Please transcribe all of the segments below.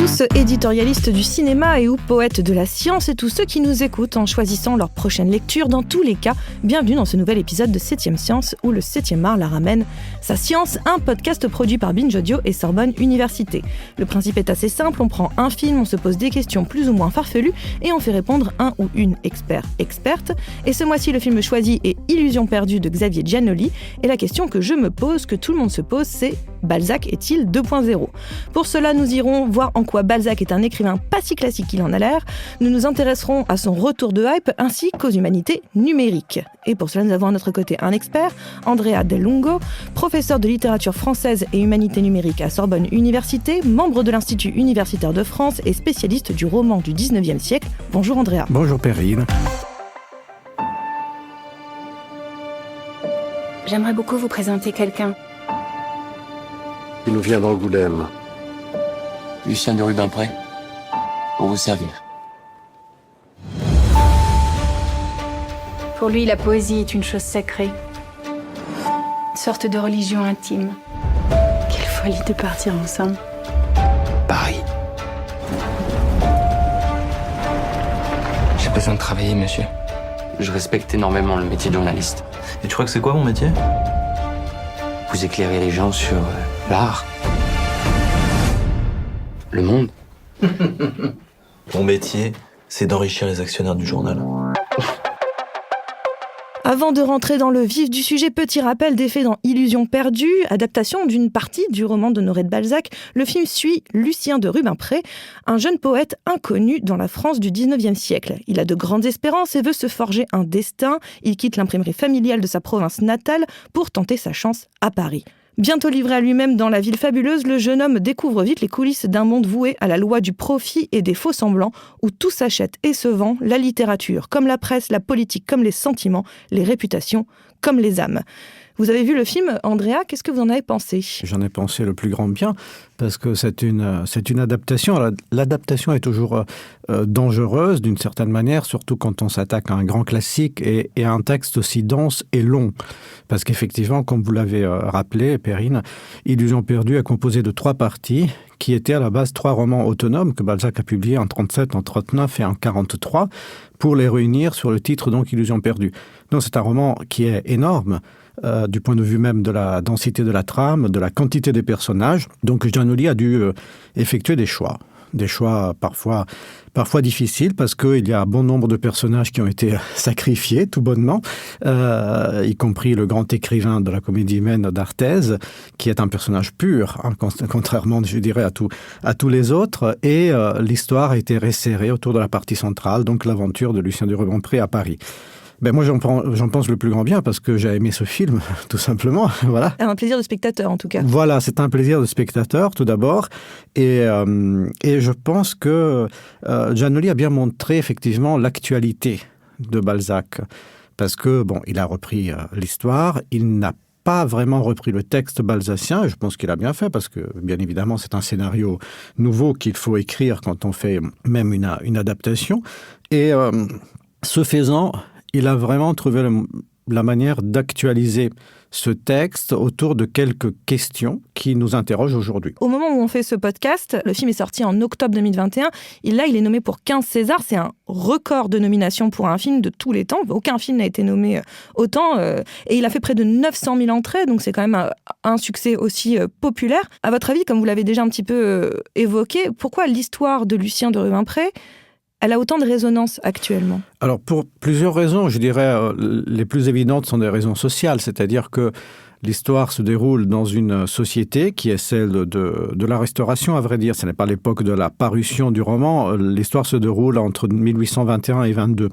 tous, éditorialistes du cinéma et ou poètes de la science et tous ceux qui nous écoutent en choisissant leur prochaine lecture. Dans tous les cas, bienvenue dans ce nouvel épisode de 7ème Science où le 7e art la ramène. Sa science, un podcast produit par Binge Audio et Sorbonne Université. Le principe est assez simple, on prend un film, on se pose des questions plus ou moins farfelues et on fait répondre un ou une experte. Et ce mois-ci, le film choisi est Illusion perdue de Xavier Giannoli. Et la question que je me pose, que tout le monde se pose, c'est Balzac est-il 2.0 ? Pour cela, nous irons voir en quoi Balzac est un écrivain pas si classique qu'il en a l'air. Nous nous intéresserons à son retour de hype ainsi qu'aux humanités numériques. Et pour cela, nous avons à notre côté un expert, Andrea Del Lungo, professeur de littérature française et humanités numériques à Sorbonne Université, membre de l'Institut universitaire de France et spécialiste du roman du 19e siècle. Bonjour Andrea. Bonjour Perrine. J'aimerais beaucoup vous présenter quelqu'un. Il nous vient d'Angoulême. Lucien de Rubempré, pour vous servir. Pour lui, la poésie est une chose sacrée. Une sorte de religion intime. Quelle folie de partir ensemble. Paris. J'ai besoin de travailler, monsieur. Je respecte énormément le métier de journaliste. Et tu crois que c'est quoi mon métier ? Vous éclairez les gens sur l'art. Le monde. Mon métier, c'est d'enrichir les actionnaires du journal. Avant de rentrer dans le vif du sujet, petit rappel des faits dans Illusion perdue, adaptation d'une partie du roman d'Honoré de Balzac. Le film suit Lucien de Rubempré, un jeune poète inconnu dans la France du 19e siècle. Il a de grandes espérances et veut se forger un destin. Il quitte l'imprimerie familiale de sa province natale pour tenter sa chance à Paris. Bientôt livré à lui-même dans la ville fabuleuse, le jeune homme découvre vite les coulisses d'un monde voué à la loi du profit et des faux-semblants, où tout s'achète et se vend, la littérature comme la presse, la politique comme les sentiments, les réputations comme les âmes. Vous avez vu le film, Andrea, qu'est-ce que vous en avez pensé ? J'en ai pensé le plus grand bien, parce que c'est une adaptation. L'adaptation est toujours dangereuse d'une certaine manière, surtout quand on s'attaque à un grand classique et à un texte aussi dense et long. Parce qu'effectivement, comme vous l'avez rappelé, Perrine, Illusion perdue est composée de 3 parties, qui étaient à la base 3 romans autonomes que Balzac a publiés en 1937, en 1939 et en 1943, pour les réunir sur le titre donc Illusion perdue. Donc c'est un roman qui est énorme, du point de vue même de la densité de la trame, de la quantité des personnages. Donc Giannoli a dû effectuer des choix parfois difficiles, parce qu'il y a un bon nombre de personnages qui ont été sacrifiés, tout bonnement, y compris le grand écrivain de la comédie humaine d'Arthez, qui est un personnage pur, hein, contrairement, je dirais, à tous les autres. Et l'histoire a été resserrée autour de la partie centrale, donc l'aventure de Lucien de Rubempré à Paris. Ben moi, j'en pense le plus grand bien parce que j'ai aimé ce film, tout simplement. Voilà. Un plaisir de spectateur, en tout cas. Voilà, c'est un plaisir de spectateur, tout d'abord. Et je pense que Giannoli a bien montré, effectivement, l'actualité de Balzac. Parce que, bon, il a repris l'histoire, il n'a pas vraiment repris le texte balzacien, et je pense qu'il a bien fait, parce que, bien évidemment, c'est un scénario nouveau qu'il faut écrire quand on fait même une adaptation. Et ce faisant, il a vraiment trouvé la manière d'actualiser ce texte autour de quelques questions qui nous interrogent aujourd'hui. Au moment où on fait ce podcast, le film est sorti en octobre 2021. Il est nommé pour 15 Césars. C'est un record de nominations pour un film de tous les temps. Aucun film n'a été nommé autant. Et il a fait près de 900 000 entrées. Donc c'est quand même un succès aussi populaire. À votre avis, comme vous l'avez déjà un petit peu évoqué, pourquoi l'histoire de Lucien de Rubempré elle a autant de résonance actuellement ? Alors, pour plusieurs raisons, je dirais, les plus évidentes sont des raisons sociales, c'est-à-dire que l'histoire se déroule dans une société qui est celle de la Restauration, à vrai dire. Ce n'est pas l'époque de la parution du roman. L'histoire se déroule entre 1821 et 22,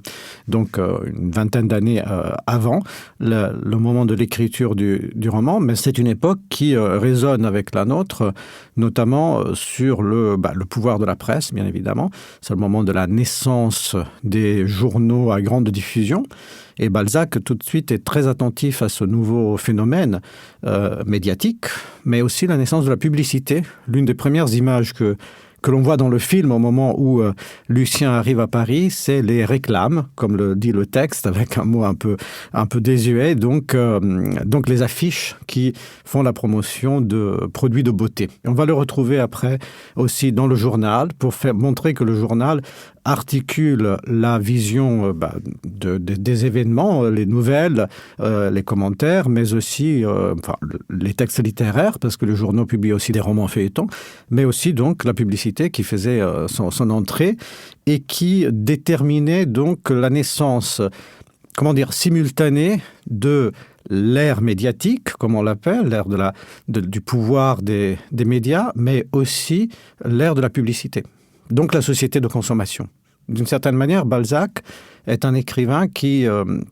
donc une vingtaine d'années avant le moment de l'écriture du roman. Mais c'est une époque qui résonne avec la nôtre, notamment sur le pouvoir de la presse, bien évidemment. C'est le moment de la naissance des journaux à grande diffusion. Et Balzac, tout de suite, est très attentif à ce nouveau phénomène médiatique, mais aussi la naissance de la publicité. L'une des premières images que que l'on voit dans le film au moment où Lucien arrive à Paris, c'est les réclames, comme le dit le texte, avec un mot un peu désuet, donc les affiches qui font la promotion de produits de beauté. On va le retrouver après aussi dans le journal, pour montrer que le journal articule la vision des événements, les nouvelles, les commentaires, mais aussi les textes littéraires, parce que le journal publie aussi des romans feuilletons, mais aussi donc la publicité qui faisait son entrée et qui déterminait donc la naissance, simultanée de l'ère médiatique, comme on l'appelle, l'ère du pouvoir des médias, mais aussi l'ère de la publicité. Donc la société de consommation. D'une certaine manière, Balzac est un écrivain qui,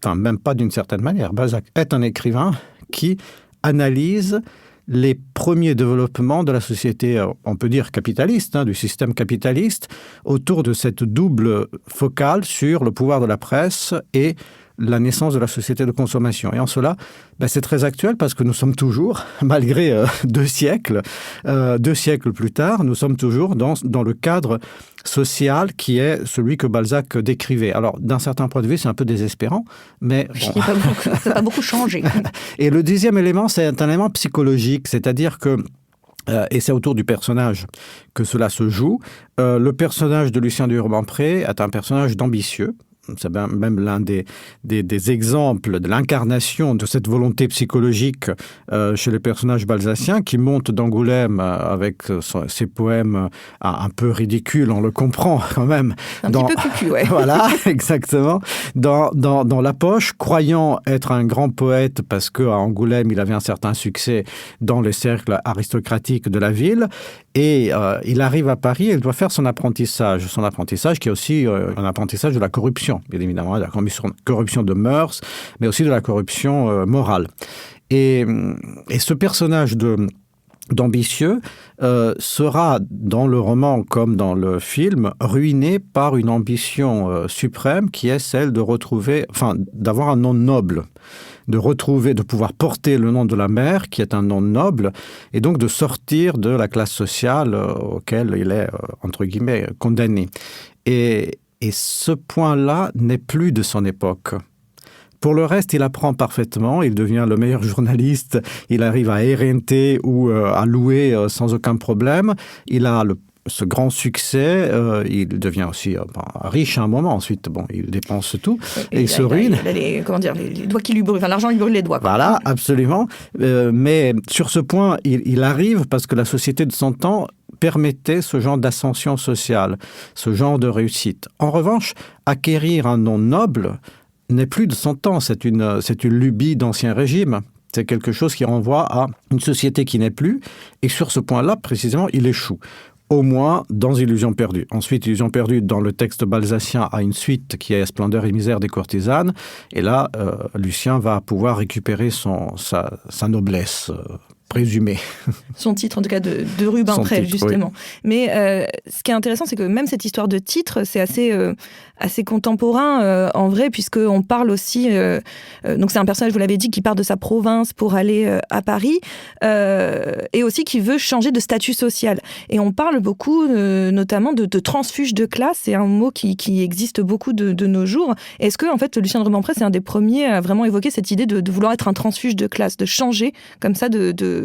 même pas d'une certaine manière, Balzac est un écrivain qui analyse les premiers développements de la société, on peut dire capitaliste, du système capitaliste, autour de cette double focale sur le pouvoir de la presse et la naissance de la société de consommation. Et en cela, c'est très actuel parce que nous sommes toujours, malgré 2 siècles plus tard, nous sommes toujours dans le cadre social qui est celui que Balzac décrivait. Alors, d'un certain point de vue, c'est un peu désespérant, mais... Ça n'a pas beaucoup changé. Et le deuxième élément, c'est un élément psychologique, c'est-à-dire que et c'est autour du personnage que cela se joue. Le personnage de Lucien de Rubempré est un personnage d'ambitieux. C'est même l'un des exemples de l'incarnation de cette volonté psychologique chez les personnages balsaciens qui montent d'Angoulême avec ses poèmes un peu ridicules, on le comprend quand même. Un petit peu cucu, ouais. Voilà, exactement. Dans la poche, croyant être un grand poète parce qu'à Angoulême, il avait un certain succès dans les cercles aristocratiques de la ville. Et il arrive à Paris et il doit faire son apprentissage. Son apprentissage qui est aussi un apprentissage de la corruption, bien évidemment, de la corruption de mœurs, mais aussi de la corruption morale. Et ce personnage d'ambitieux sera, dans le roman comme dans le film, ruiné par une ambition suprême qui est celle d'avoir un nom noble. De pouvoir porter le nom de la mère, qui est un nom noble, et donc de sortir de la classe sociale auquel il est, entre guillemets, condamné. Et ce point-là n'est plus de son époque. Pour le reste, il apprend parfaitement, il devient le meilleur journaliste, il arrive à éreinter ou à louer sans aucun problème, il a ce grand succès, il devient aussi riche à un moment. Ensuite, il dépense tout et il se ruine. Il a les doigts qui lui brûlent. Enfin, l'argent lui brûle les doigts. Voilà, absolument. Mais sur ce point, il arrive parce que la société de son temps permettait ce genre d'ascension sociale, ce genre de réussite. En revanche, acquérir un nom noble n'est plus de son temps. C'est une lubie d'ancien régime. C'est quelque chose qui renvoie à une société qui n'est plus. Et sur ce point-là, précisément, il échoue. Au moins dans Illusion perdue. Ensuite, Illusion perdue, dans le texte balsacien, a une suite qui est Splendeur et misère des courtisanes. Et là, Lucien va pouvoir récupérer sa noblesse présumée. Son titre, en tout cas, de Rubempré, justement. Oui. Mais ce qui est intéressant, c'est que même cette histoire de titre, c'est assez contemporain, en vrai, puisqu'on parle aussi... donc, c'est un personnage, vous l'avez dit, qui part de sa province pour aller à Paris, et aussi qui veut changer de statut social. Et on parle beaucoup, notamment, de transfuge de classe. C'est un mot qui existe beaucoup de nos jours. Est-ce que, en fait, Lucien de Rubempré, c'est un des premiers à vraiment évoquer cette idée de vouloir être un transfuge de classe, de changer, comme ça, de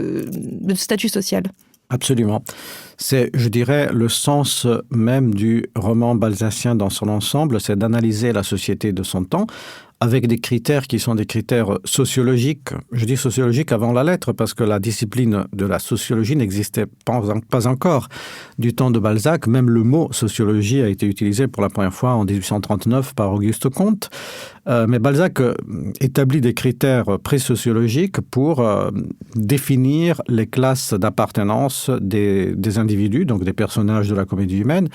statut social? Absolument. C'est, je dirais, le sens même du roman balsacien dans son ensemble, c'est d'analyser la société de son temps avec des critères qui sont des critères sociologiques. Je dis sociologiques avant la lettre parce que la discipline de la sociologie n'existait pas encore. Du temps de Balzac, même le mot sociologie a été utilisé pour la première fois en 1839 par Auguste Comte. Mais Balzac établit des critères pré-sociologiques pour définir les classes d'appartenance des individus, donc des personnages de la comédie humaine.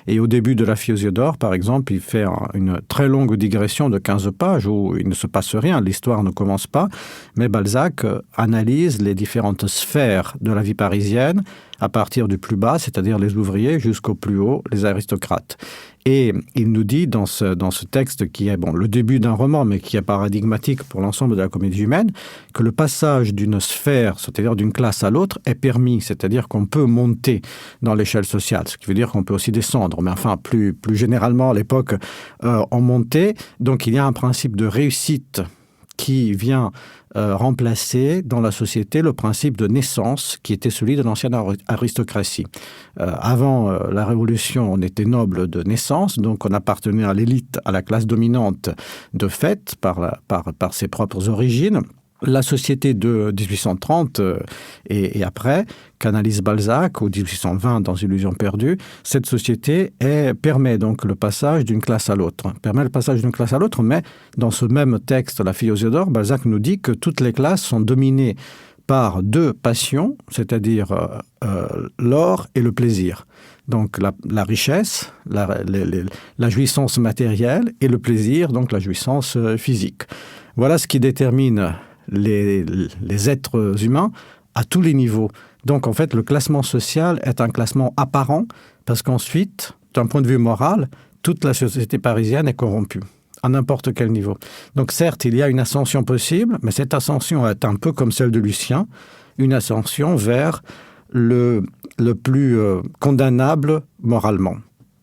Et au début de La fille aux yeux d'or, par exemple, il fait une très longue digression de 15 pages où il ne se passe rien, l'histoire ne commence pas, mais Balzac analyse les différentes sphères de la vie parisienne à partir du plus bas, c'est-à-dire les ouvriers, jusqu'au plus haut, les aristocrates. Et il nous dit dans ce texte qui est le début d'un roman, mais qui est paradigmatique pour l'ensemble de la comédie humaine, que le passage d'une sphère, c'est-à-dire d'une classe à l'autre, est permis, c'est-à-dire qu'on peut monter dans l'échelle sociale, ce qui veut dire qu'on peut aussi descendre, mais enfin plus généralement à l'époque on montait. Donc il y a un principe de réussite qui vient remplacer dans la société le principe de naissance qui était celui de l'ancienne aristocratie. Avant la Révolution, on était noble de naissance, donc on appartenait à l'élite, à la classe dominante de fait, par ses propres origines. La société de 1830 et après, qu'analyse Balzac, ou 1820 dans Illusions perdues, cette société permet donc le passage d'une classe à l'autre. Permet le passage d'une classe à l'autre, mais dans ce même texte, La fille aux yeux d'or, Balzac nous dit que toutes les classes sont dominées par deux passions, c'est-à-dire l'or et le plaisir. Donc la richesse, la jouissance matérielle, et le plaisir, donc la jouissance physique. Voilà ce qui détermine les êtres humains à tous les niveaux. Donc, en fait, le classement social est un classement apparent parce qu'ensuite, d'un point de vue moral, toute la société parisienne est corrompue à n'importe quel niveau. Donc, certes, il y a une ascension possible, mais cette ascension est un peu comme celle de Lucien, une ascension vers le plus condamnable moralement,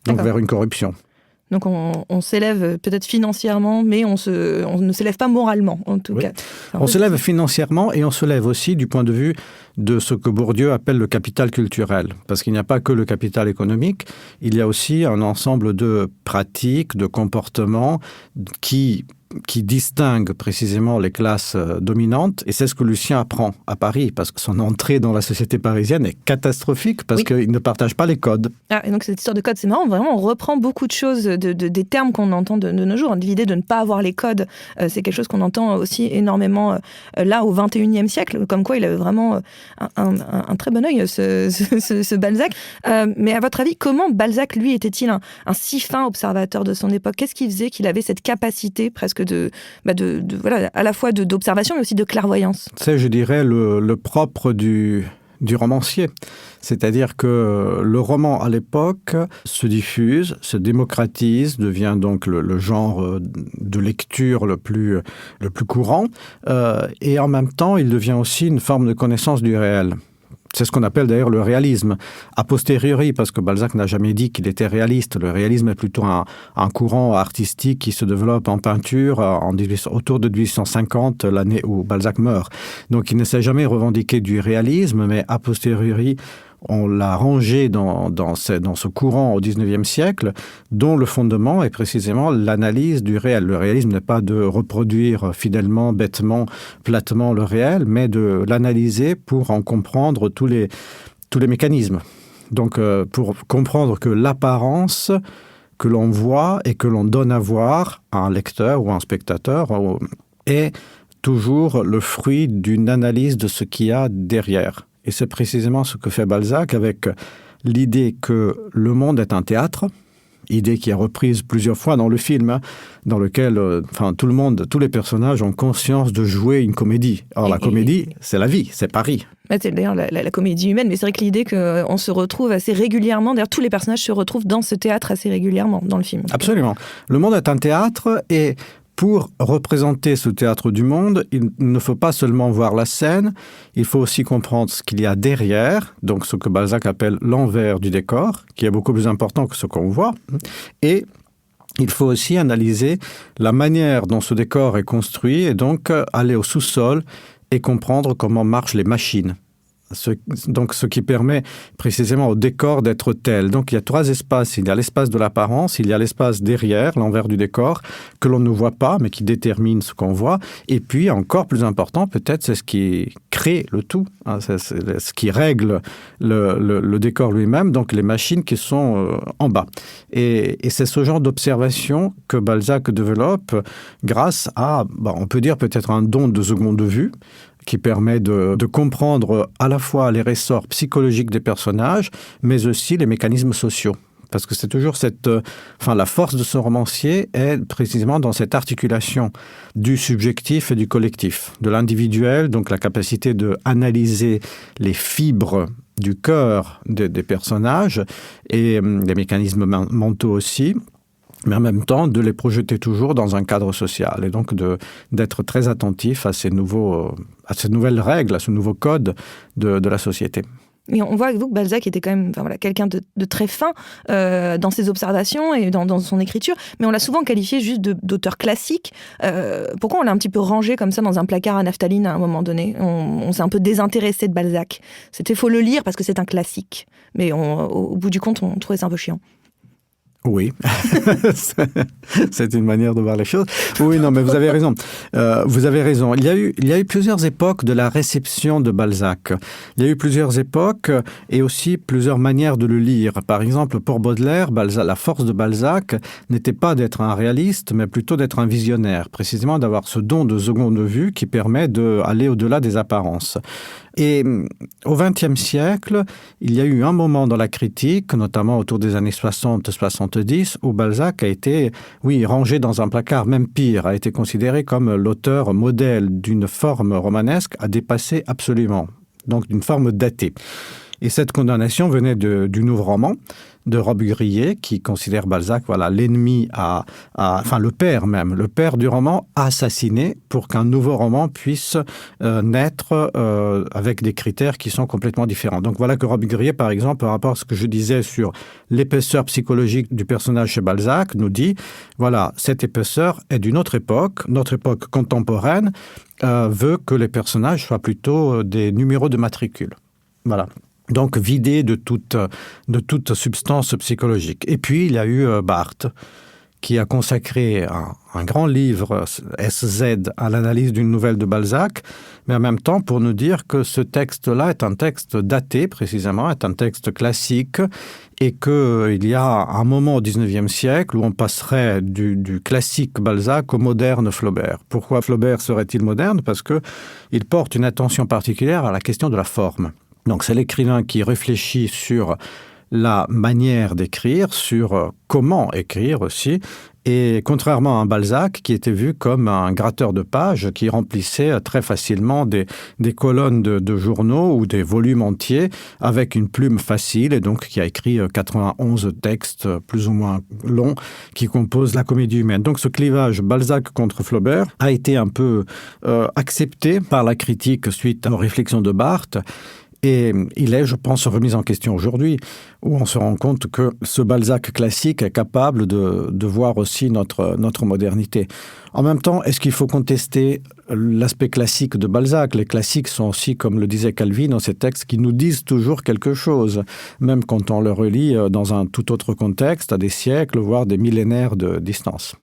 donc vers une corruption. Donc on s'élève peut-être financièrement, mais on ne s'élève pas moralement, en tout cas. On se lève financièrement et on se lève aussi du point de vue de ce que Bourdieu appelle le capital culturel. Parce qu'il n'y a pas que le capital économique, il y a aussi un ensemble de pratiques, de comportements qui distingue précisément les classes dominantes. Et c'est ce que Lucien apprend à Paris, parce que son entrée dans la société parisienne est catastrophique, parce qu'il ne partage pas les codes. Et donc cette histoire de code, c'est marrant, vraiment on reprend beaucoup de choses, des termes qu'on entend de nos jours. L'idée de ne pas avoir les codes, c'est quelque chose qu'on entend aussi énormément là au XXIe siècle, comme quoi il avait vraiment un très bon œil, ce Balzac. Mais à votre avis, comment Balzac, lui, était-il un si fin observateur de son époque ? Qu'est-ce qui faisait qu'il avait cette capacité presque voilà, à la fois d'observation, mais aussi de clairvoyance? C'est, je dirais, le propre du romancier. C'est-à-dire que le roman, à l'époque, se diffuse, se démocratise, devient donc le genre de lecture le plus courant, et en même temps, il devient aussi une forme de connaissance du réel. C'est ce qu'on appelle d'ailleurs le réalisme. A posteriori, parce que Balzac n'a jamais dit qu'il était réaliste. Le réalisme est plutôt un courant artistique qui se développe en peinture autour de 1850, l'année où Balzac meurt. Donc il ne s'est jamais revendiqué du réalisme, mais a posteriori, on l'a rangé dans ce courant au XIXe siècle, dont le fondement est précisément l'analyse du réel. Le réalisme n'est pas de reproduire fidèlement, bêtement, platement le réel, mais de l'analyser pour en comprendre tous les mécanismes. Donc, pour comprendre que l'apparence que l'on voit et que l'on donne à voir à un lecteur ou à un spectateur est toujours le fruit d'une analyse de ce qu'il y a derrière. Et c'est précisément ce que fait Balzac avec l'idée que le monde est un théâtre, idée qui est reprise plusieurs fois dans le film, dans lequel tous les personnages ont conscience de jouer une comédie. Or, la comédie, c'est la vie, c'est Paris. C'est d'ailleurs la comédie humaine, mais c'est vrai que l'idée qu'on se retrouve assez régulièrement, d'ailleurs tous les personnages se retrouvent dans ce théâtre assez régulièrement dans le film. Absolument. Le monde est un théâtre et pour représenter ce théâtre du monde, il ne faut pas seulement voir la scène, il faut aussi comprendre ce qu'il y a derrière, donc ce que Balzac appelle l'envers du décor, qui est beaucoup plus important que ce qu'on voit. Et il faut aussi analyser la manière dont ce décor est construit et donc aller au sous-sol et comprendre comment marchent les machines. Donc, ce qui permet précisément au décor d'être tel. Donc, il y a trois espaces. Il y a l'espace de l'apparence, il y a l'espace derrière, l'envers du décor, que l'on ne voit pas, mais qui détermine ce qu'on voit. Et puis, encore plus important, peut-être, c'est ce qui crée le tout. C'est ce qui règle le décor lui-même, donc les machines qui sont en bas. Et c'est ce genre d'observation que Balzac développe grâce à, on peut dire peut-être un don de seconde vue, qui permet de comprendre à la fois les ressorts psychologiques des personnages, mais aussi les mécanismes sociaux. Parce que c'est toujours la force de ce romancier est précisément dans cette articulation du subjectif et du collectif, de l'individuel, donc la capacité d'analyser les fibres du cœur des personnages et des mécanismes mentaux aussi, mais en même temps de les projeter toujours dans un cadre social et donc d'être très attentif à ces nouvelles règles, à ce nouveau code de la société. Et on voit avec vous que Balzac était quand même quelqu'un de très fin dans ses observations et dans son écriture, mais on l'a souvent qualifié juste d'auteur classique. Pourquoi on l'a un petit peu rangé comme ça dans un placard à naphtaline à un moment donné ? On s'est un peu désintéressé de Balzac. Faut le lire parce que c'est un classique. Mais au bout du compte, on trouvait ça un peu chiant. Oui, c'est une manière de voir les choses. Oui, non, mais vous avez raison. Vous avez raison. Il y a eu plusieurs époques de la réception de Balzac. Il y a eu plusieurs époques et aussi plusieurs manières de le lire. Par exemple, pour Baudelaire, la force de Balzac n'était pas d'être un réaliste, mais plutôt d'être un visionnaire. Précisément d'avoir ce don de seconde vue qui permet d'aller au-delà des apparences. Et au XXe siècle, il y a eu un moment dans la critique, notamment autour des années 60-70, où Balzac a été, rangé dans un placard, même pire, a été considéré comme l'auteur modèle d'une forme romanesque à dépasser absolument, donc d'une forme datée. Et cette condamnation venait du nouveau roman de Rob Grillet, qui considère Balzac, l'ennemi, le père du roman, assassiné pour qu'un nouveau roman puisse naître avec des critères qui sont complètement différents. Donc voilà que Rob Grillet, par exemple, par rapport à ce que je disais sur l'épaisseur psychologique du personnage chez Balzac, nous dit, cette épaisseur est d'une autre époque, notre époque contemporaine veut que les personnages soient plutôt des numéros de matricule. Voilà. Donc vidé de toute substance psychologique. Et puis, il y a eu Barthes, qui a consacré un grand livre, SZ, à l'analyse d'une nouvelle de Balzac, mais en même temps pour nous dire que ce texte-là est un texte daté, précisément, est un texte classique, et qu'il y a un moment au XIXe siècle où on passerait du classique Balzac au moderne Flaubert. Pourquoi Flaubert serait-il moderne ? Parce qu'il porte une attention particulière à la question de la forme. Donc c'est l'écrivain qui réfléchit sur la manière d'écrire, sur comment écrire aussi, et contrairement à un Balzac qui était vu comme un gratteur de pages qui remplissait très facilement des colonnes de journaux ou des volumes entiers avec une plume facile, et donc qui a écrit 91 textes plus ou moins longs qui composent la comédie humaine. Donc ce clivage Balzac contre Flaubert a été un peu accepté par la critique suite aux réflexions de Barthes. Et il est, je pense, remis en question aujourd'hui, où on se rend compte que ce Balzac classique est capable de voir aussi notre modernité. En même temps, est-ce qu'il faut contester l'aspect classique de Balzac ? Les classiques sont aussi, comme le disait Calvin, dans ces textes qui nous disent toujours quelque chose, même quand on le relit dans un tout autre contexte, à des siècles, voire des millénaires de distance.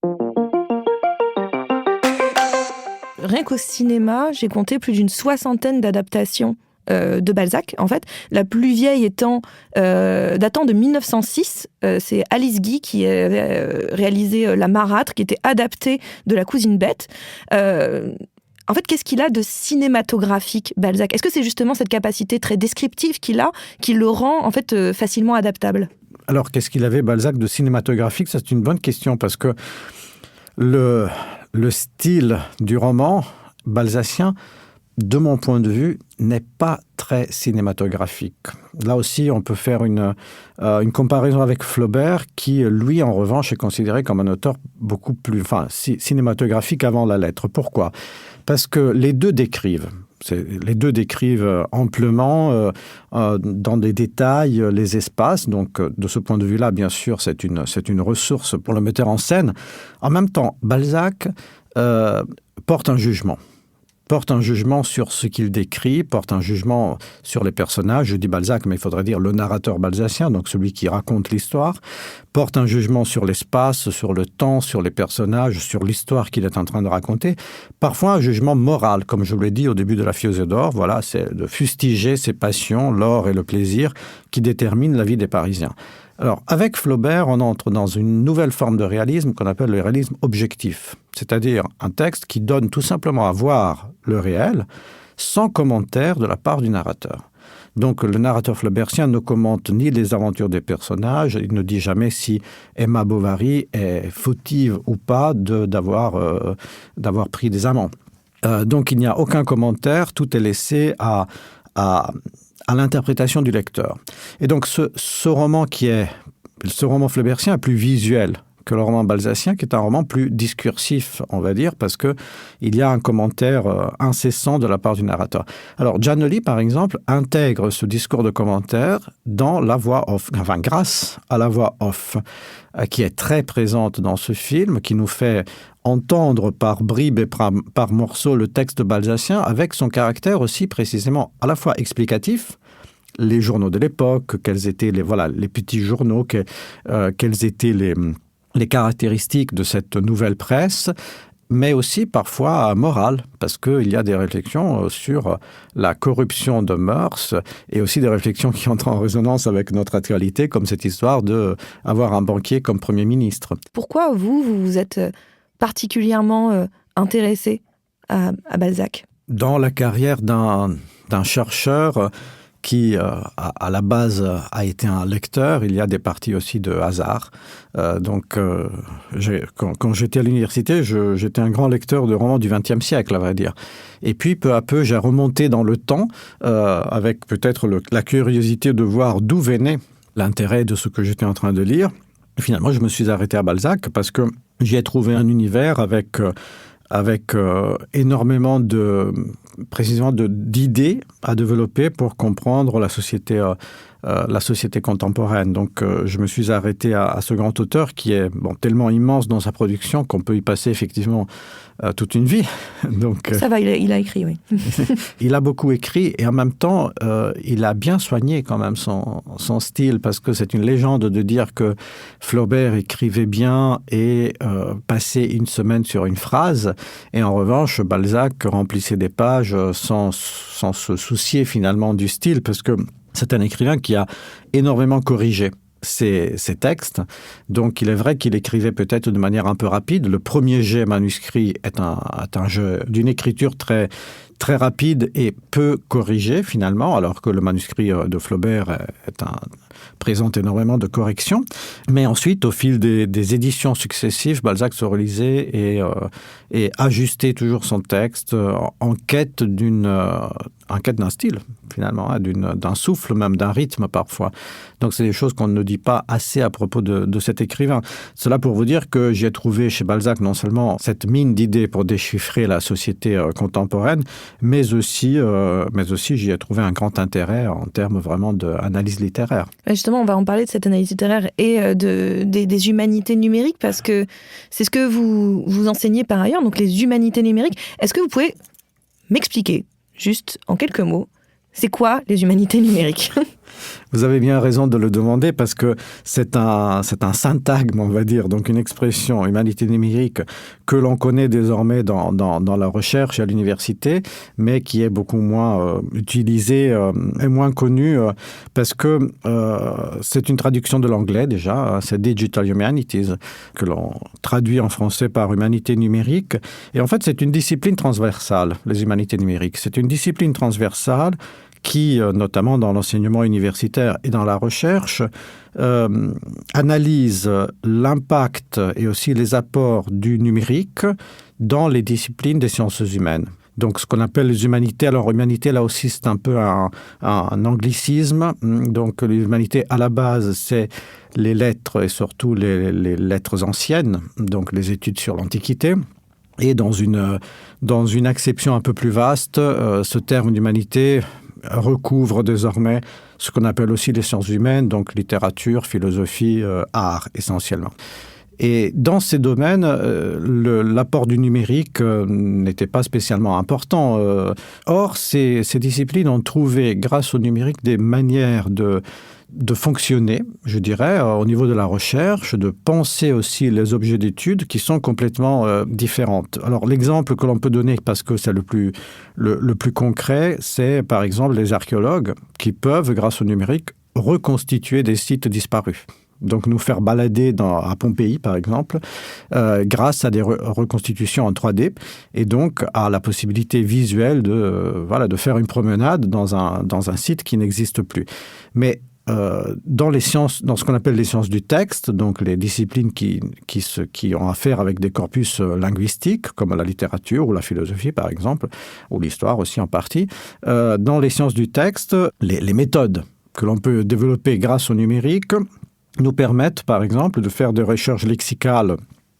Rien qu'au cinéma, j'ai compté plus d'une 60aine d'adaptations de Balzac, en fait. La plus vieille datant de 1906, c'est Alice Guy qui avait réalisé La Marâtre, qui était adaptée de La Cousine Bette. En fait, qu'est-ce qu'il a de cinématographique, Balzac ? Est-ce que c'est justement cette capacité très descriptive qu'il a qui le rend en fait facilement adaptable ? Alors, qu'est-ce qu'il avait, Balzac, de cinématographique ? C'est une bonne question, parce que le style du roman balzacien, de mon point de vue, n'est pas très cinématographique. Là aussi, on peut faire une comparaison avec Flaubert, qui, lui, en revanche, est considéré comme un auteur beaucoup plus cinématographique avant la lettre. Pourquoi ? Parce que les deux décrivent amplement, dans des détails, les espaces. Donc, de ce point de vue-là, bien sûr, c'est une ressource pour le metteur en scène. En même temps, Balzac porte un jugement sur ce qu'il décrit, porte un jugement sur les personnages. Je dis Balzac, mais il faudrait dire le narrateur balzacien, donc celui qui raconte l'histoire, porte un jugement sur l'espace, sur le temps, sur les personnages, sur l'histoire qu'il est en train de raconter. Parfois un jugement moral, comme je vous l'ai dit au début de La Fiausée d'or, voilà, c'est de fustiger ses passions, l'or et le plaisir, qui déterminent la vie des Parisiens. Alors, avec Flaubert, on entre dans une nouvelle forme de réalisme qu'on appelle le réalisme objectif, c'est-à-dire un texte qui donne tout simplement à voir le réel sans commentaire de la part du narrateur. Donc, le narrateur flaubertien ne commente ni les aventures des personnages, il ne dit jamais si Emma Bovary est fautive ou pas d'avoir pris des amants. Donc, il n'y a aucun commentaire, tout est laissé à à l'interprétation du lecteur. Et donc ce roman flaubertien est plus visuel que le roman balzacien, qui est un roman plus discursif, on va dire, parce qu'il y a un commentaire incessant de la part du narrateur. Alors, Giannoli, par exemple, intègre ce discours de commentaire dans la voix off, enfin, grâce à la voix off, qui est très présente dans ce film, qui nous fait entendre par bribes et par morceaux le texte balzacien, avec son caractère aussi précisément à la fois explicatif, les journaux de l'époque, quels étaient les petits journaux, quels étaient les caractéristiques de cette nouvelle presse, mais aussi parfois morale, parce qu'il y a des réflexions sur la corruption de mœurs et aussi des réflexions qui entrent en résonance avec notre actualité, comme cette histoire d'avoir un banquier comme Premier ministre. Pourquoi vous êtes particulièrement intéressé à Balzac ? Dans la carrière d'un chercheur qui, à la base, a été un lecteur. Il y a des parties aussi de hasard. Quand j'étais à l'université, j'étais un grand lecteur de romans du XXe siècle, à vrai dire. Et puis, peu à peu, j'ai remonté dans le temps, avec peut-être la curiosité de voir d'où venait l'intérêt de ce que j'étais en train de lire. Et finalement, je me suis arrêté à Balzac parce que j'y ai trouvé un univers avec énormément d'idées à développer pour comprendre la société contemporaine. Donc, je me suis arrêté à ce grand auteur qui est tellement immense dans sa production qu'on peut y passer effectivement toute une vie. Donc, ça va, il a écrit, oui. Il a beaucoup écrit et en même temps, il a bien soigné quand même son style, parce que c'est une légende de dire que Flaubert écrivait bien et passait une semaine sur une phrase, et en revanche, Balzac remplissait des pages sans se soucier finalement du style, parce que c'est un écrivain qui a énormément corrigé ses textes. Donc, il est vrai qu'il écrivait peut-être de manière un peu rapide. Le premier jet manuscrit est un jeu d'une écriture très, très rapide et peu corrigé, finalement, alors que le manuscrit de Flaubert présente énormément de corrections. Mais ensuite, au fil des éditions successives, Balzac se relisait et ajustait toujours son texte en quête d'un style, finalement, d'un souffle, même d'un rythme parfois. Donc, c'est des choses qu'on ne dit pas assez à propos de cet écrivain. Cela pour vous dire que j'ai trouvé chez Balzac non seulement cette mine d'idées pour déchiffrer la société contemporaine, mais aussi j'y ai trouvé un grand intérêt en termes vraiment d'analyse littéraire. Justement, on va en parler de cette analyse littéraire et des humanités numériques, parce que c'est ce que vous enseignez par ailleurs, donc les humanités numériques. Est-ce que vous pouvez m'expliquer, juste en quelques mots, c'est quoi les humanités numériques ? Vous avez bien raison de le demander, parce que c'est un syntagme, on va dire, donc une expression, humanité numérique, que l'on connaît désormais dans la recherche à l'université, mais qui est beaucoup moins utilisée et moins connue, parce que c'est une traduction de l'anglais déjà, c'est Digital Humanities, que l'on traduit en français par humanité numérique. Et en fait, c'est une discipline transversale, les humanités numériques. C'est une discipline transversale qui, notamment dans l'enseignement universitaire et dans la recherche, analyse l'impact et aussi les apports du numérique dans les disciplines des sciences humaines. Donc, ce qu'on appelle les humanités. Alors, humanité, là aussi, c'est un peu un anglicisme. Donc, les humanités, à la base, c'est les lettres et surtout les lettres anciennes, donc les études sur l'Antiquité. Et dans une acception un peu plus vaste, ce terme d'humanité recouvre désormais ce qu'on appelle aussi les sciences humaines, donc littérature, philosophie, art essentiellement. Et dans ces domaines, l'apport du numérique n'était pas spécialement important. Or, ces disciplines ont trouvé, grâce au numérique, des manières de fonctionner, je dirais, au niveau de la recherche, de penser aussi les objets d'étude qui sont complètement différentes. Alors, l'exemple que l'on peut donner, parce que c'est le plus concret, c'est par exemple les archéologues qui peuvent, grâce au numérique, reconstituer des sites disparus. Donc, nous faire balader à Pompéi, par exemple, grâce à des reconstitutions en 3D, et donc à la possibilité visuelle de faire une promenade dans un site qui n'existe plus. Mais dans ce qu'on appelle les sciences du texte, donc les disciplines qui ont affaire avec des corpus linguistiques, comme la littérature ou la philosophie, par exemple, ou l'histoire aussi en partie, dans les sciences du texte, les méthodes que l'on peut développer grâce au numérique nous permettent, par exemple, de faire des recherches lexicales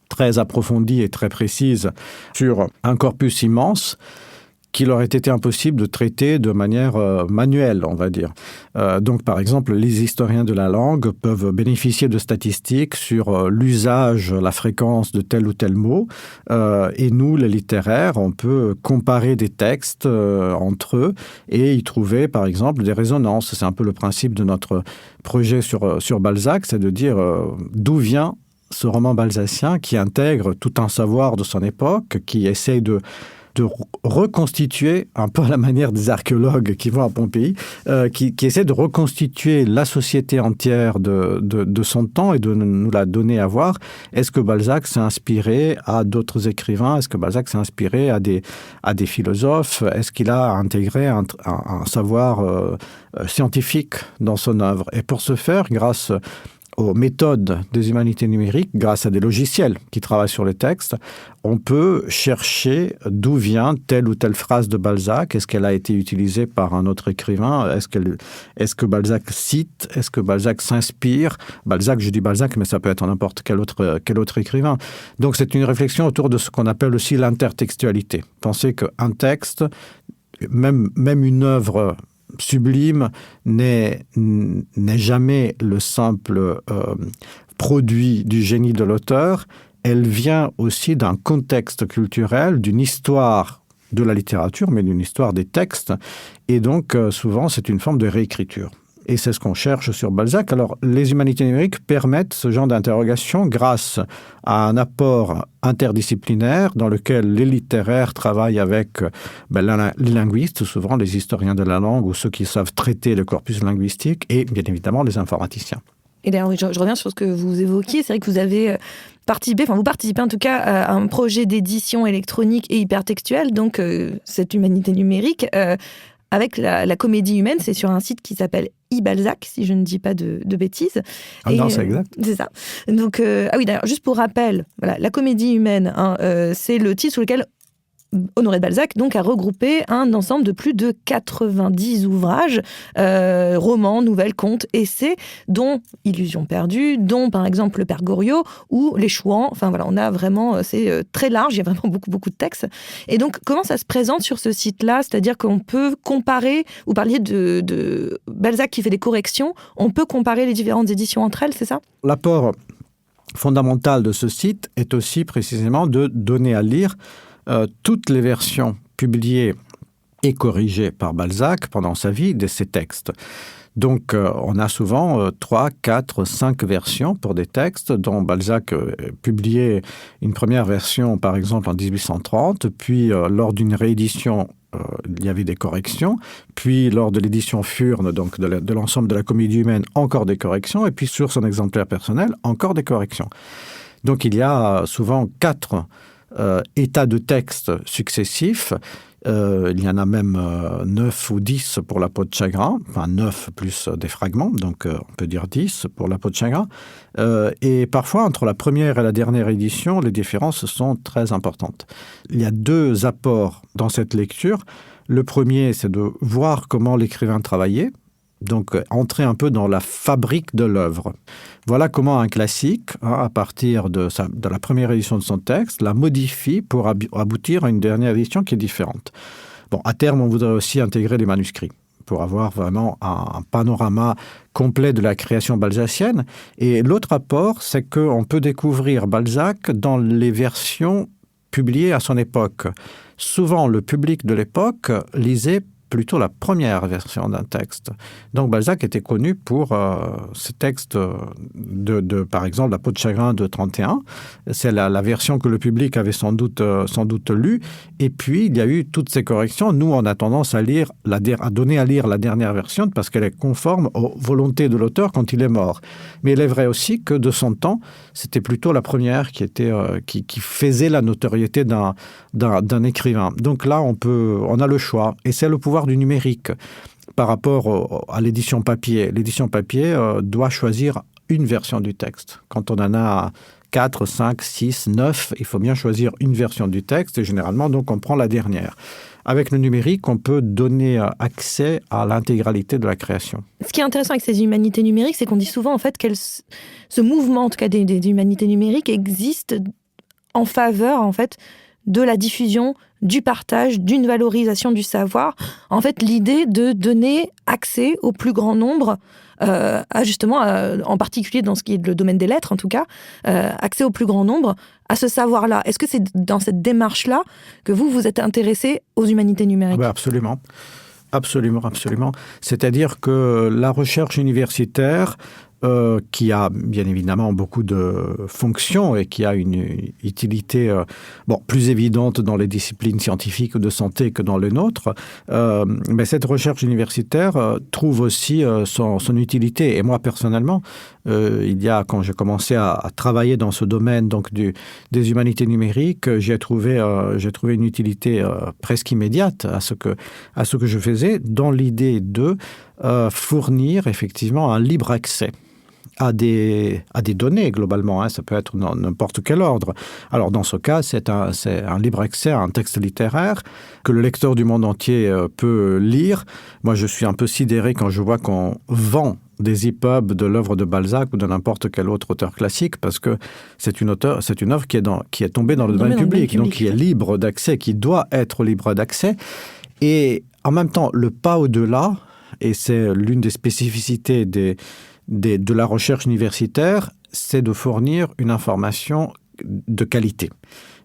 très approfondies et très précises sur un corpus immense qu'il aurait été impossible de traiter de manière manuelle, on va dire. Donc, par exemple, les historiens de la langue peuvent bénéficier de statistiques sur l'usage, la fréquence de tel ou tel mot. Et nous, les littéraires, on peut comparer des textes entre eux et y trouver, par exemple, des résonances. C'est un peu le principe de notre projet sur Balzac, c'est de dire d'où vient ce roman balzacien qui intègre tout un savoir de son époque, qui essaye de reconstituer, un peu à la manière des archéologues qui vont à Pompéi, qui essaient de reconstituer la société entière de son temps et de nous la donner à voir. Est-ce que Balzac s'est inspiré à d'autres écrivains? Est-ce que Balzac s'est inspiré à des philosophes? Est-ce qu'il a intégré un savoir scientifique dans son œuvre? Et pour ce faire, grâce aux méthodes des humanités numériques, grâce à des logiciels qui travaillent sur les textes, on peut chercher d'où vient telle ou telle phrase de Balzac. Est-ce qu'elle a été utilisée par un autre écrivain? Est-ce que Balzac cite? Est-ce que Balzac s'inspire? Balzac, je dis Balzac, mais ça peut être n'importe quel autre écrivain. Donc c'est une réflexion autour de ce qu'on appelle aussi l'intertextualité. Pensez qu'un texte, même une œuvre sublime n'est jamais le simple produit du génie de l'auteur. Elle vient aussi d'un contexte culturel, d'une histoire de la littérature, mais d'une histoire des textes. Et donc, souvent, c'est une forme de réécriture. Et c'est ce qu'on cherche sur Balzac. Alors, les humanités numériques permettent ce genre d'interrogation grâce à un apport interdisciplinaire dans lequel les littéraires travaillent avec les linguistes, souvent les historiens de la langue ou ceux qui savent traiter le corpus linguistique, et bien évidemment les informaticiens. Et d'ailleurs, je reviens sur ce que vous évoquiez. C'est vrai que vous avez vous participez en tout cas à un projet d'édition électronique et hypertextuelle, donc cette humanité numérique, avec la comédie humaine. C'est sur un site qui s'appelle iBalzac, si je ne dis pas de bêtises. Non, c'est exact. C'est ça. Donc, oui, d'ailleurs, juste pour rappel, voilà, la comédie humaine, c'est le titre sous lequel Honoré de Balzac donc, a regroupé un ensemble de plus de 90 ouvrages, romans, nouvelles, contes, essais, dont Illusion perdue, dont par exemple Le Père Goriot ou Les Chouans. Enfin voilà, on a vraiment, c'est très large, il y a vraiment beaucoup de textes. Et donc, comment ça se présente sur ce site-là? C'est-à-dire qu'on peut comparer, vous parliez de Balzac qui fait des corrections, on peut comparer les différentes éditions entre elles, c'est ça? L'apport fondamental de ce site est aussi précisément de donner à lire toutes les versions publiées et corrigées par Balzac pendant sa vie de ses textes. Donc, on a souvent 3, 4, 5 versions pour des textes dont Balzac publiait une première version, par exemple, en 1830, puis lors d'une réédition, il y avait des corrections, puis lors de l'édition Furne, donc de l'ensemble de la comédie humaine, encore des corrections, et puis sur son exemplaire personnel, encore des corrections. Donc, il y a souvent 4 états de texte successifs. Il y en a même 9 ou 10 pour La Peau de chagrin, enfin 9 plus des fragments, donc on peut dire 10 pour La Peau de chagrin. Et parfois, entre la première et la dernière édition, les différences sont très importantes. Il y a 2 apports dans cette lecture. Le premier, c'est de voir comment l'écrivain travaillait, donc entrer un peu dans la fabrique de l'œuvre. Voilà comment un classique, à partir de la première édition de son texte, la modifie pour aboutir à une dernière édition qui est différente. Bon, à terme, on voudrait aussi intégrer les manuscrits pour avoir vraiment un panorama complet de la création balzacienne. Et l'autre apport, c'est qu'on peut découvrir Balzac dans les versions publiées à son époque. Souvent, le public de l'époque lisait plutôt la première version d'un texte. Donc Balzac était connu pour ce texte par exemple, La Peau de chagrin de 31. C'est la version que le public avait sans doute lue. Et puis, il y a eu toutes ces corrections. Nous, on a tendance à donner à lire la dernière version parce qu'elle est conforme aux volontés de l'auteur quand il est mort. Mais il est vrai aussi que de son temps, c'était plutôt la première qui faisait la notoriété d'un écrivain. Donc là, on a le choix. Et c'est le pouvoir du numérique. par rapport à l'édition papier. L'édition papier doit choisir une version du texte. Quand on en a 4, 5, 6, 9, il faut bien choisir une version du texte et généralement, donc, on prend la dernière. Avec le numérique, on peut donner accès à l'intégralité de la création. Ce qui est intéressant avec ces humanités numériques, c'est qu'on dit souvent en fait ce mouvement, en tout cas des humanités numériques, existe en faveur en fait de la diffusion, du partage, d'une valorisation du savoir. En fait, l'idée de donner accès au plus grand nombre, en particulier dans ce qui est le domaine des lettres en tout cas, accès au plus grand nombre à ce savoir-là. Est-ce que c'est dans cette démarche-là que vous êtes intéressé aux humanités numériques ? Oui, absolument. Absolument. C'est-à-dire que la recherche universitaire, qui a bien évidemment beaucoup de fonctions et qui a une utilité plus évidente dans les disciplines scientifiques ou de santé que dans les nôtres, mais cette recherche universitaire trouve aussi son utilité. Et moi, personnellement, quand j'ai commencé à travailler dans ce domaine donc des humanités numériques, j'ai trouvé une utilité presque immédiate à ce que je faisais, dans l'idée de fournir effectivement un libre accès à des données, globalement. Ça peut être dans n'importe quel ordre. Alors, dans ce cas, c'est un libre accès à un texte littéraire que le lecteur du monde entier peut lire. Moi, je suis un peu sidéré quand je vois qu'on vend des EPUB de l'œuvre de Balzac ou de n'importe quel autre auteur classique, parce que c'est une œuvre qui est tombée dans le domaine public, donc qui est libre d'accès, qui doit être libre d'accès. Et en même temps, le pas au-delà, et c'est l'une des spécificités de la recherche universitaire, c'est de fournir une information de qualité.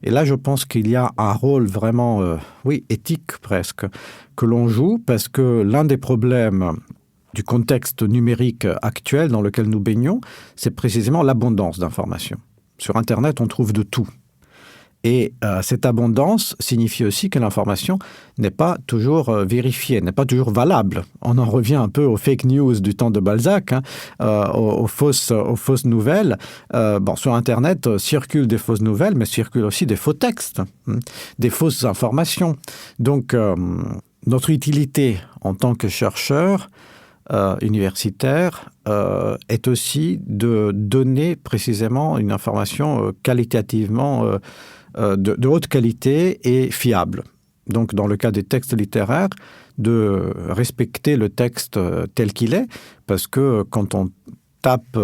Et là, je pense qu'il y a un rôle vraiment, éthique presque, que l'on joue, parce que l'un des problèmes du contexte numérique actuel dans lequel nous baignons, c'est précisément l'abondance d'informations. Sur Internet, on trouve de tout. Et cette abondance signifie aussi que l'information n'est pas toujours vérifiée, n'est pas toujours valable. On en revient un peu aux fake news du temps de Balzac, aux fausses nouvelles. Sur Internet, circulent des fausses nouvelles, mais circulent aussi des faux textes, des fausses informations. Donc, notre utilité en tant que chercheur universitaire est aussi de donner précisément une information qualitativement de haute qualité et fiable. Donc, dans le cas des textes littéraires, de respecter le texte tel qu'il est, parce que quand on tape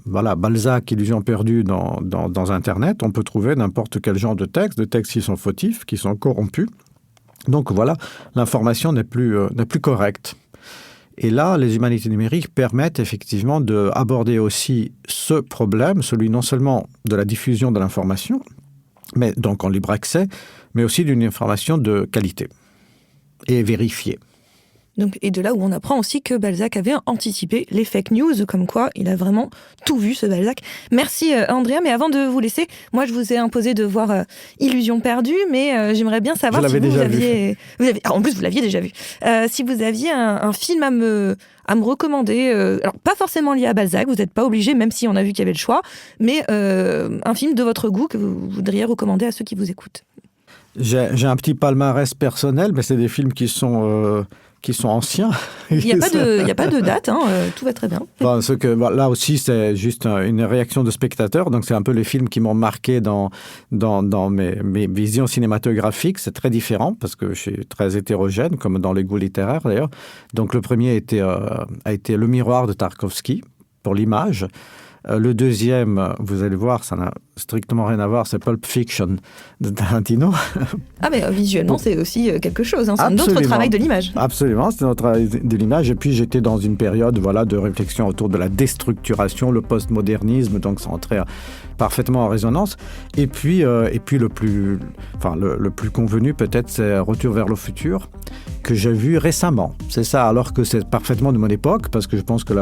Balzac, Illusion perdue dans Internet, on peut trouver n'importe quel genre de textes qui sont fautifs, qui sont corrompus. Donc voilà, l'information n'est plus correcte. Et là, les humanités numériques permettent effectivement d'aborder aussi ce problème, celui non seulement de la diffusion de l'information, mais donc en libre accès, mais aussi d'une information de qualité et vérifiée. Donc, et de là où on apprend aussi que Balzac avait anticipé les fake news, comme quoi il a vraiment tout vu, ce Balzac. Merci Andrea, mais avant de vous laisser, moi je vous ai imposé de voir Illusion perdue, mais j'aimerais bien savoir si vous aviez... en plus, vous l'aviez déjà vu. Si vous aviez un film à me recommander, alors pas forcément lié à Balzac, vous n'êtes pas obligé, même si on a vu qu'il y avait le choix, mais un film de votre goût que vous voudriez recommander à ceux qui vous écoutent. J'ai un petit palmarès personnel, mais c'est des films qui sont anciens. Il n'y a pas de date, tout va très bien. Là aussi, c'est juste une réaction de spectateur. Donc, c'est un peu les films qui m'ont marqué dans mes visions cinématographiques. C'est très différent parce que je suis très hétérogène, comme dans les goûts littéraires d'ailleurs. Donc, le premier a été Le Miroir de Tarkovsky pour l'image. Le deuxième, vous allez voir, ça n'a strictement rien à voir, c'est Pulp Fiction de Tarantino. Ah mais visuellement, c'est aussi quelque chose, c'est un autre travail de l'image. Absolument, c'est notre travail de l'image. Et puis j'étais dans une période de réflexion autour de la déstructuration, le postmodernisme, donc ça entrait parfaitement en résonance. Et puis le plus convenu peut-être, c'est Retour vers le futur, que j'ai vu récemment. C'est ça, alors que c'est parfaitement de mon époque, parce que je pense que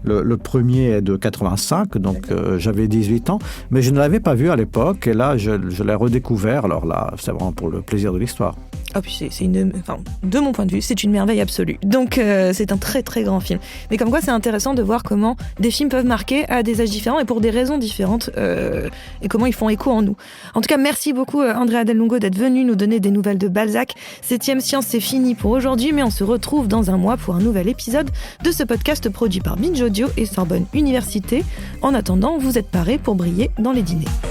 le premier est de 85, donc j'avais 18 ans, mais je ne l'avais pas vu à l'époque, et là je l'ai redécouvert. Alors là, c'est vraiment pour le plaisir de l'histoire. Ah, puis de mon point de vue, c'est une merveille absolue. Donc c'est un très très grand film. Mais comme quoi, c'est intéressant de voir comment des films peuvent marquer à des âges différents et pour des raisons différentes, et comment ils font écho en nous. En tout cas, merci beaucoup Andrea Del Lungo d'être venu nous donner des nouvelles de Balzac. 7e Science, c'est fini pour aujourd'hui, mais on se retrouve dans un mois pour un nouvel épisode de ce podcast produit par Binge Audio et Sorbonne Université. En attendant, vous êtes parés pour briller dans les dîners.